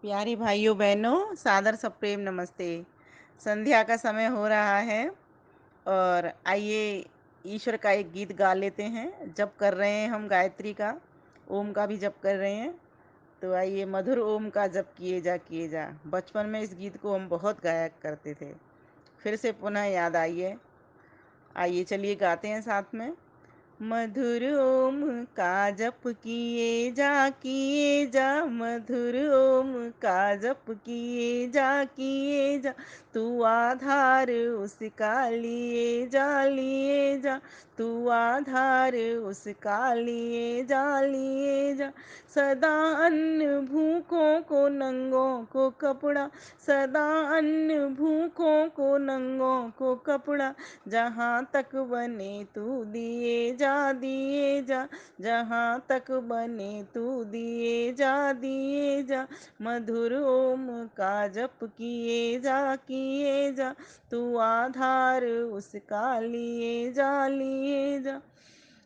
प्यारे भाइयों बहनों, सादर सप्रेम नमस्ते। संध्या का समय हो रहा है और आइए ईश्वर का एक गीत गा लेते हैं। जप कर रहे हैं हम गायत्री का, ओम का भी जप कर रहे हैं। तो आइए मधुर ओम का जप किए जा। बचपन में इस गीत को हम बहुत गाया करते थे, फिर से पुनः याद आइए। आइए चलिए गाते हैं साथ में। मधुर ओम का जप किए जा, मधुर ओम का जप किए जा, तू आधार उसका लिए जा, तू आधार उसका लिए जा। सदा अन्न भूखों को नंगों को कपड़ा, सदा अन्न भूखों को नंगों को कपड़ा, जहाँ तक बने तू दिए जा, जहाँ तक बने तू दिए जा। मधुर ओम का जप किए जा, तू आधार उसका लिए जा।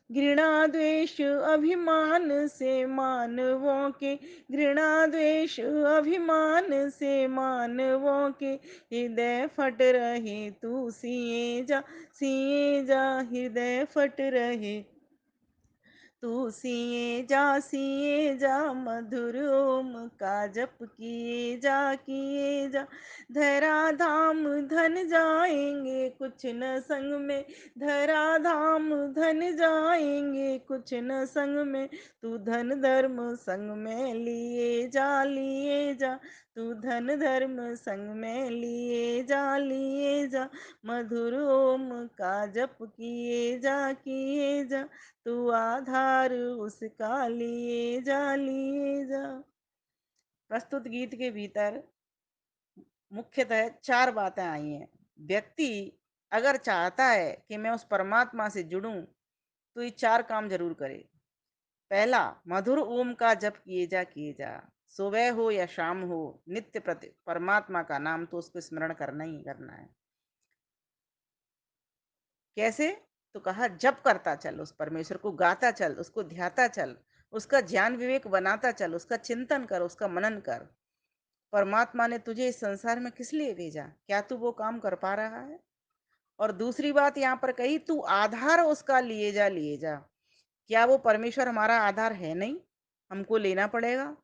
घृणा द्वेष अभिमान से मानवों के, घृणा द्वेष अभिमान से मानवों के, हृदय फट रहे तू सिए जा, हृदय फट रहे तू सिए जा। मधुर ओम का जप किए जा। धरा धाम धन जाएंगे कुछ न संग में, धरा धाम धन जाएंगे कुछ न संग में, तू धन धर्म संग में लिए जा, तू धन धर्म संग में लिए जा। मधुर ओम का जप किए जा, तू आधार उसका लिए जा। प्रस्तुत गीत के भीतर मुख्यतः चार बातें आई हैं। व्यक्ति अगर चाहता है कि मैं उस परमात्मा से जुड़ूं, तो ये चार काम जरूर करे। पहला, मधुर ओम का जप किए जा। सुबह हो या शाम हो, नित्य प्रति परमात्मा का नाम तो उसको स्मरण करना ही करना है। कैसे? तो कहा जप करता चल, उस परमेश्वर को गाता चल, उसको ध्याता चल, उसका ज्ञान विवेक बनाता चल, उसका चिंतन कर, उसका मनन कर। परमात्मा ने तुझे इस संसार में किस लिए भेजा? क्या तू वो काम कर पा रहा है? और दूसरी बात यहाँ पर कही, तू आधार उसका लिए जा। क्या वो परमेश्वर हमारा आधार है नहीं? हमको लेना पड़ेगा।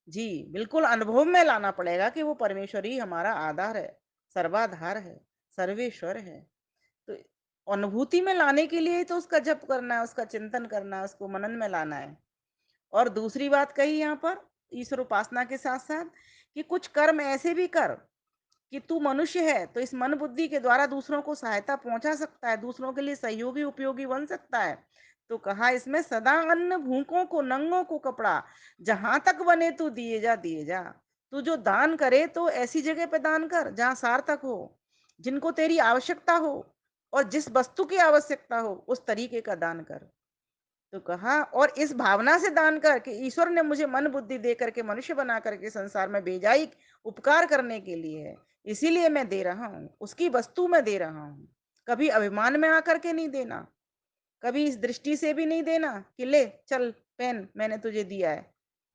जी बिल्कुल, अनुभव में लाना पड़ेगा कि वो परमेश्वर ही हमारा आधार है, सर्वाधार है, सर्वेश्वर है। तो अनुभूति में लाने के लिए तो उसका जप करना है, उसका चिंतन करना है, उसको मनन में लाना है। और दूसरी बात कही यहाँ पर ईश्वर उपासना के साथ साथ, कि कुछ कर्म ऐसे भी कर कि तू मनुष्य है तो इस मन बुद्धि के द्वारा दूसरों को सहायता पहुंचा सकता है, दूसरों के लिए सहयोगी उपयोगी बन सकता है। तो कहा इसमें, सदा अन्न भूखों को नंगों को कपड़ा, जहां तक बने तू दिए जा। तू जो दान करे तो ऐसी जगह पे दान कर जहां सार्थक हो, जिनको तेरी आवश्यकता हो, और जिस वस्तु की आवश्यकता हो उस तरीके का दान कर। तो कहा, और इस भावना से दान कर कि ईश्वर ने मुझे मन बुद्धि दे करके मनुष्य बना करके संसार में भेजा ही उपकार करने के लिए है, इसीलिए मैं दे रहा हूं, उसकी वस्तु में दे रहा हूं। कभी अभिमान में आकर के नहीं देना, कभी इस दृष्टि से भी नहीं देना कि ले चल पेन मैंने तुझे दिया है।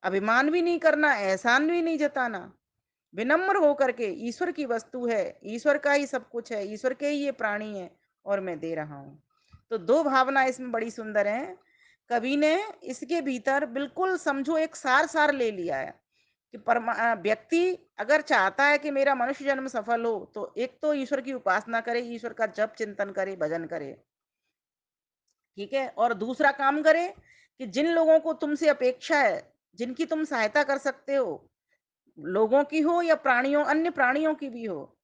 अभिमान भी नहीं करना, एहसान भी नहीं जताना। विनम्र होकर के, ईश्वर की वस्तु है, ईश्वर का ही सब कुछ है, ईश्वर के ही ये प्राणी है और मैं दे रहा हूं। तो दो भावना इसमें बड़ी सुंदर है। कवि ने इसके भीतर बिल्कुल समझो एक सार सार ले लिया है कि व्यक्ति अगर चाहता है कि मेरा मनुष्य जन्म सफल हो, तो एक तो ईश्वर की उपासना करे, ईश्वर का जप चिंतन करे, भजन करे, ठीक है। और दूसरा काम करे कि जिन लोगों को तुमसे अपेक्षा है, जिनकी तुम सहायता कर सकते हो, लोगों की हो या प्राणियों, अन्य प्राणियों की भी हो,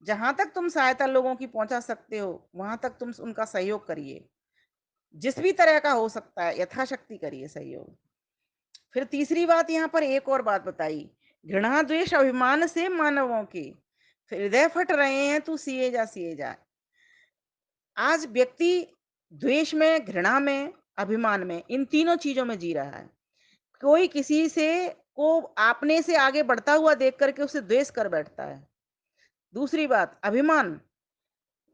जहां तक तुम सहायता लोगों की पहुंचा सकते हो वहां तक तुम उनका सहयोग करिए, जिस भी तरह का हो सकता है यथाशक्ति करिए सहयोग। फिर तीसरी बात यहाँ पर एक और बात बताई, घृणा द्वेष अभिमान से मानवों की, फिर हृदय फट रहे हैं तू सिए जा। आज व्यक्ति द्वेष में, घृणा में, अभिमान में, इन तीनों चीजों में जी रहा है। कोई किसी से को अपने से आगे बढ़ता हुआ देख करके उसे द्वेष कर बैठता है। दूसरी बात अभिमान,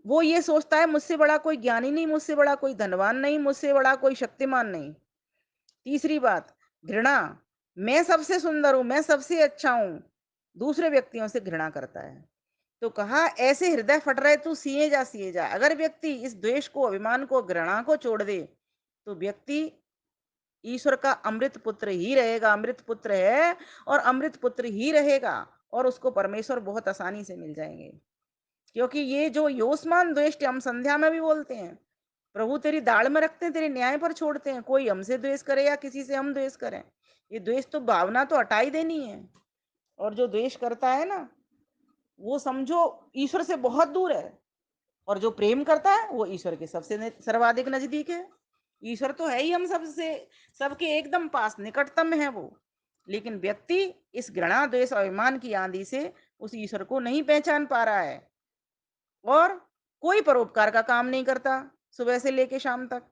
वो ये सोचता है मुझसे बड़ा कोई ज्ञानी नहीं, मुझसे बड़ा कोई धनवान नहीं, मुझसे बड़ा कोई शक्तिमान नहीं। तीसरी बात घृणा, मैं सबसे सुंदर हूं, मैं सबसे अच्छा हूं, दूसरे व्यक्तियों से घृणा करता है। तो कहा ऐसे हृदय फट रहे तू सिए जा सिए जा। अगर व्यक्ति इस द्वेष को, अभिमान को, घृणा को छोड़ दे तो व्यक्ति ईश्वर का अमृत पुत्र ही रहेगा, अमृत पुत्र है और अमृत पुत्र ही रहेगा, और उसको परमेश्वर बहुत आसानी से मिल जाएंगे। क्योंकि ये जो योस्मान द्वेष्टि हम संध्या में भी बोलते हैं, प्रभु तेरी दाढ़ में रखते हैं, तेरे न्याय पर छोड़ते हैं। कोई हमसे द्वेष करे या किसी से हम द्वेष करें, ये द्वेष तो भावना तो हटा ही देनी है। और जो द्वेष करता है ना, वो समझो ईश्वर से बहुत दूर है, और जो प्रेम करता है वो ईश्वर के सबसे सर्वाधिक नजदीक है। ईश्वर तो है ही हम सबसे, सबके एकदम पास, निकटतम है वो। लेकिन व्यक्ति इस घृणा, द्वेष, अभिमान की आंधी से उस ईश्वर को नहीं पहचान पा रहा है, और कोई परोपकार का काम नहीं करता सुबह से लेके शाम तक,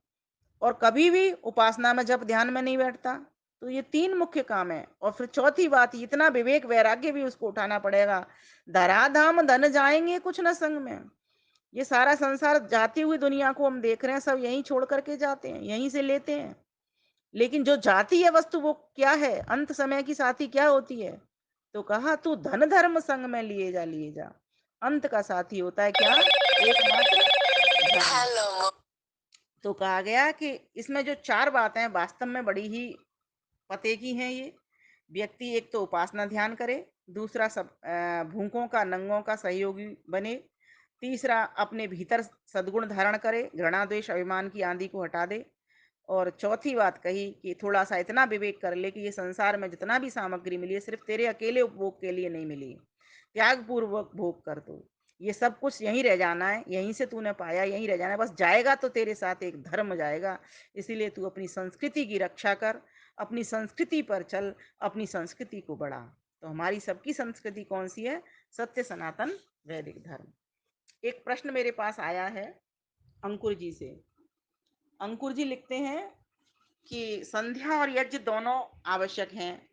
और कभी भी उपासना में, जब ध्यान में नहीं बैठता। तो ये तीन मुख्य काम है। और फिर चौथी बात, इतना विवेक वैराग्य भी उसको उठाना पड़ेगा। धराधाम धन जाएंगे कुछ न संग में। ये सारा संसार, जाती हुई दुनिया को हम देख रहे हैं, सब यहीं छोड़ करके जाते हैं, यहीं से लेते हैं। लेकिन जो जाती है वस्तु वो क्या है, अंत समय की साथी क्या होती है? तो कहा तू धन धर्म संग में लिए जा, लिए जा। अंत का साथी होता है क्या? एकमात्र धर्म। तो कहा गया कि इसमें जो चार बातें हैं वास्तव में बड़ी ही पते की हैं ये। व्यक्ति एक तो उपासना ध्यान करे, दूसरा सब भूखों का, नंगों का सहयोगी बने, तीसरा अपने भीतर सद्गुण धारण करे, घृणा, द्वेष, अभिमान की आंधी को हटा दे, और चौथी बात कही कि थोड़ा सा इतना विवेक कर ले कि ये संसार में जितना भी सामग्री मिली है सिर्फ तेरे अकेले उपभोग के लिए नहीं मिली, त्याग पूर्वक भोग कर। तो ये सब कुछ यहीं रह जाना है, यहीं से तूने पाया, यहीं रह जाना है, बस जाएगा तो तेरे साथ एक धर्म जाएगा। इसीलिए तू अपनी संस्कृति की रक्षा कर, अपनी संस्कृति पर चल, अपनी संस्कृति को बढ़ा। तो हमारी सबकी संस्कृति कौन सी है? सत्य सनातन वैदिक धर्म। एक प्रश्न मेरे पास आया है अंकुर जी से। अंकुर जी लिखते हैं कि संध्या और यज्ञ दोनों आवश्यक हैं,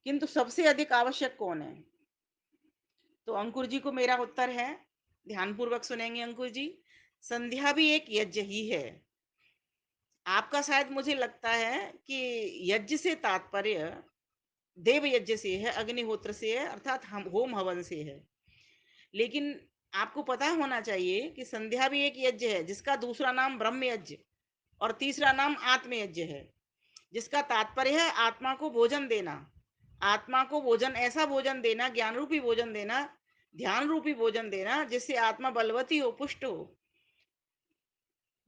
किंतु सबसे अधिक आवश्यक कौन है? तो अंकुर जी को मेरा उत्तर है, ध्यानपूर्वक सुनेंगे अंकुर जी। संध्या भी एक यज्ञ ही है। आपका शायद मुझे लगता है कि यज्ञ से तात्पर्य देव यज्ञ से है, अग्निहोत्र से है, अर्थात हम होम हवन से है। लेकिन आपको पता होना चाहिए कि संध्या भी एक यज्ञ है, जिसका दूसरा नाम ब्रह्म यज्ञ और तीसरा नाम आत्म यज्ञ है, जिसका तात्पर्य है आत्मा को भोजन देना। आत्मा को भोजन, ऐसा भोजन देना, ज्ञान रूपी भोजन देना, ध्यान रूपी भोजन देना, जिससे आत्मा बलवती हो, पुष्ट हो।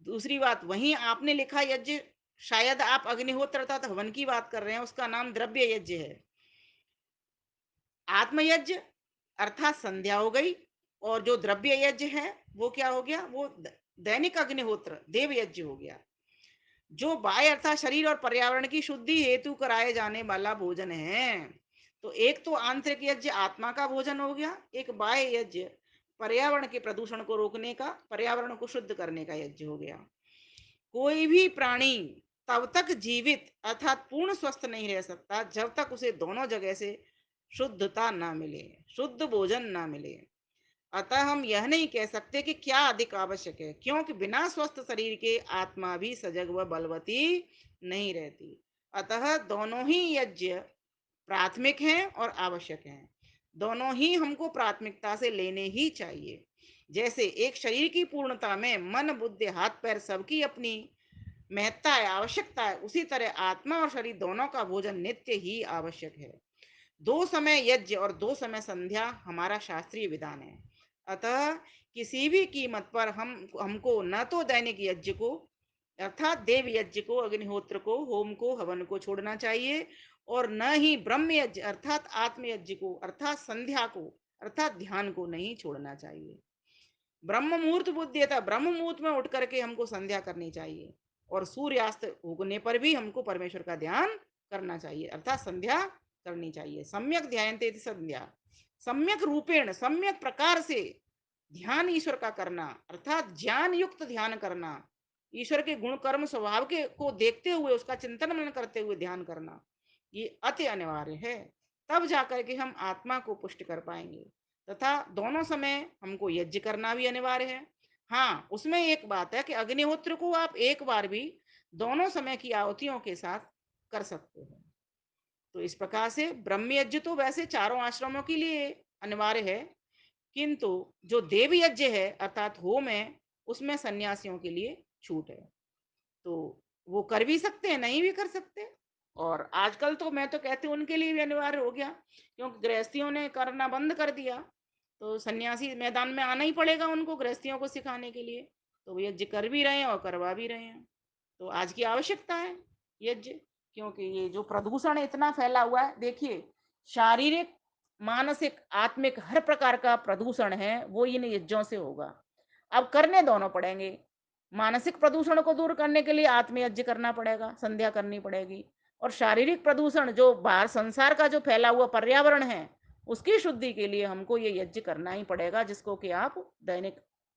दूसरी बात, वहीं आपने लिखा यज्ञ, शायद आप अग्निहोत्र अर्थात हवन की बात कर रहे हैं, उसका नाम द्रव्य यज्ञ है। आत्मयज्ञ अर्थात संध्या हो गई, और जो द्रव्य यज्ञ है वो क्या हो गया? वो दैनिक अग्निहोत्र देव यज्ञ हो गया, जो बाह्य अर्थात शरीर और पर्यावरण की शुद्धि हेतु कराए जाने वाला भोजन है। तो एक तो आंतरिक यज्ञ आत्मा का भोजन हो गया, एक बाह्य यज्ञ पर्यावरण के प्रदूषण को रोकने का, पर्यावरण को शुद्ध करने का यज्ञ हो गया। कोई भी प्राणी तब तक जीवित अर्थात पूर्ण स्वस्थ नहीं रह सकता जब तक उसे दोनों जगह से शुद्धता ना मिले, शुद्ध भोजन ना मिले। अतः हम यह नहीं कह सकते कि क्या अधिक आवश्यक है, क्योंकि बिना स्वस्थ शरीर के आत्मा भी सजग व बलवती नहीं रहती। अतः दोनों ही यज्ञ प्राथमिक हैं और आवश्यक हैं। दोनों ही हमको प्राथमिकता से लेने ही चाहिए। जैसे एक शरीर की पूर्णता में मन, बुद्धि, हाथ पैर सबकी अपनी महत्ता है, आवश्यकता है, उसी तरह आत्मा और शरीर दोनों का भोजन नित्य ही आवश्यक है। दो समय यज्ञ और दो समय संध्या हमारा शास्त्रीय विधान है। अतः किसी भी कीमत पर हमको न तो दैनिक यज्ञ को अर्थात देव यज्ञ को, अग्निहोत्र को, होम को, हवन को छोड़ना चाहिए, और न ही ब्रह्म यज्ञ अर्थात आत्म यज्ञ को, अर्थात संध्या को, अर्थात ध्यान को नहीं छोड़ना चाहिए। ब्रह्म मुहूर्त बुद्धि था, ब्रह्म मुहूर्त में उठ करके हमको संध्या करनी चाहिए, और सूर्यास्त उगने पर भी हमको परमेश्वर का ध्यान करना चाहिए, अर्थात संध्या करनी चाहिए। सम्यक ध्यायन्ते संध्या, सम्यक रूपेण, सम्यक प्रकार से ध्यान ईश्वर का करना, अर्थात ज्ञान युक्त ध्यान करना, ईश्वर के गुण कर्म स्वभाव के को देखते हुए उसका चिंतन मनन करते हुए ध्यान करना, ये अति अनिवार्य है। तब जाकर के हम आत्मा को पुष्ट कर पाएंगे। तथा दोनों समय हमको यज्ञ करना भी अनिवार्य है। हाँ, उसमें एक बात है कि अग्निहोत्र को आप एक बार भी दोनों समय की आहुतियों के साथ कर सकते हो। तो इस प्रकार से ब्रह्म यज्ञ तो वैसे चारों आश्रमों के लिए अनिवार्य है, किंतु जो देव यज्ञ है अर्थात होम है, उसमें सन्यासियों के लिए छूट है। तो वो कर भी सकते हैं, नहीं भी कर सकते। और आजकल तो मैं तो कहती हूँ उनके लिए भी अनिवार्य हो गया, क्योंकि गृहस्थियों ने करना बंद कर दिया, तो सन्यासी मैदान में आना ही पड़ेगा उनको गृहस्थियों को सिखाने के लिए। तो वो यज्ञ कर भी रहे हैं और करवा भी रहे हैं। तो आज की आवश्यकता है यज्ञ, क्योंकि ये जो प्रदूषण इतना फैला हुआ है, देखिए, शारीरिक, मानसिक, आत्मिक हर प्रकार का प्रदूषण है वो इन यज्ञों से होगा। अब करने दोनों पड़ेंगे। मानसिक प्रदूषण को दूर करने के लिए आत्मयज्ञ करना पड़ेगा, संध्या करनी पड़ेगी। और शारीरिक प्रदूषण जो बाहर संसार का जो फैला हुआ पर्यावरण है, उसकी शुद्धि के लिए हमको ये यज्ञ करना ही पड़ेगा, जिसको कि आप दैनिक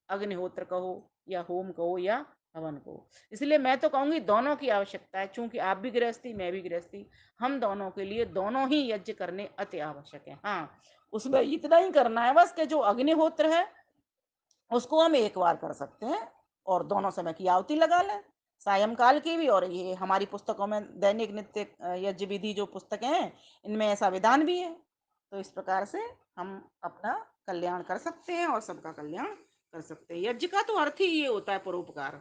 अग्निहोत्र कहो या होम कहो या हवन कहो। इसलिए मैं तो कहूंगी दोनों की आवश्यकता है, चूंकि आप भी गृहस्थी, मैं भी गृहस्थी, हम दोनों के लिए दोनों ही यज्ञ करने अति आवश्यक है। हाँ, उसमें इतना ही करना है बस कि जो अग्निहोत्र है उसको हम एक बार कर सकते हैं, और दोनों समय की आहुति लगा लें, सायंकाल की भी। और ये हमारी पुस्तकों में दैनिक नित्य यज्ञ विधि जो पुस्तकें हैं, इनमें ऐसा विधान भी है। तो इस प्रकार से हम अपना कल्याण कर सकते हैं और सबका कल्याण कर सकते हैं। यज्ञ का तो अर्थ ही ये होता है परोपकार,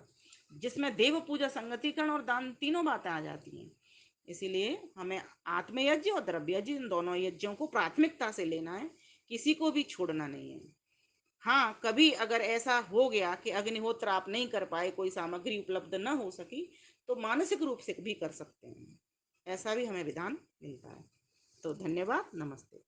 जिसमें देव पूजा, संगतिकरण और दान तीनों बातें आ जाती हैं। इसीलिए हमें आत्मयज्ञ और द्रव्य यज्ञ, इन दोनों यज्ञों को प्राथमिकता से लेना है, किसी को भी छोड़ना नहीं है। हाँ, कभी अगर ऐसा हो गया कि अग्निहोत्र आप नहीं कर पाए, कोई सामग्री उपलब्ध न हो सकी, तो मानसिक रूप से भी कर सकते हैं, ऐसा भी हमें विधान मिलता है। तो धन्यवाद, नमस्ते।